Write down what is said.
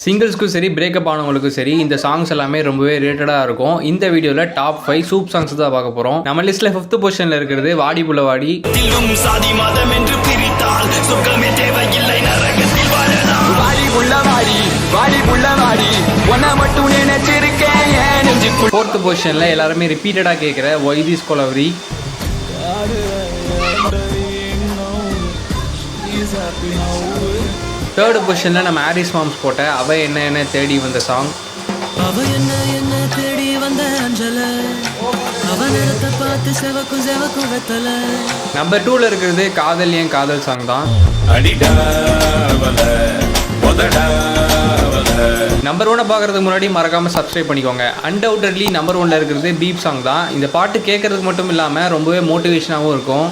சிங்கிள்ஸ்க்கும் சரி பிரேக்கப் ஆனவங்களுக்கும் சரி இந்த சாங்ஸ் எல்லாமே ரொம்பவே ரேட்டடாக இருக்கும். இந்த வீடியோவில் டாப் 5 சூப் சாங்ஸ் தான் பார்க்க போகிறோம். நம்ம லிஸ்ட்டில் 5th பொசிஷனில் இருக்கிறது வாடி புள்ள வாடி. சாதி மதம் என்று பிரித்தால் சொர்க்கமே தேவையில்லை நரகத்தில் வாழலாம். வாடி புள்ள வாடி வாடி புள்ள வாடி உன்னை மட்டும் நினைச்சிருக்கேன் என் நெஞ்சுக்குள். 4th பொசிஷனில் எல்லாருமே ரிப்பீட்டடாக கேட்குற ஒய் திஸ் கொலவரி. 3rd பொசிஷனில் நம்ம ஹாரிஸ் மாம்ஸ் போட்ட அவ என்ன என்ன தேடி வந்த சாங். அவ என்ன என்ன தேடி வந்த அஞ்சல அவனத்தை பார்த்து செவக்கும் செவக்கும் வெத்தல. நம்பர் 2ல இருக்கிறது காதல் ஏன் காதல் சாங் தான். நம்பர் 1 பார்க்கறதுக்கு முன்னாடி மறக்காம சப்ஸ்கிரைப் பண்ணிக்கோங்க. அன்டவுட்டட்லி நம்பர் 1ல இருக்கிறது பீப் சாங் தான். இந்த பாட்டு கேட்கறதுக்கு மட்டும் இல்லாம ரொம்பவே மோட்டிவேஷனாகவும் இருக்கும்.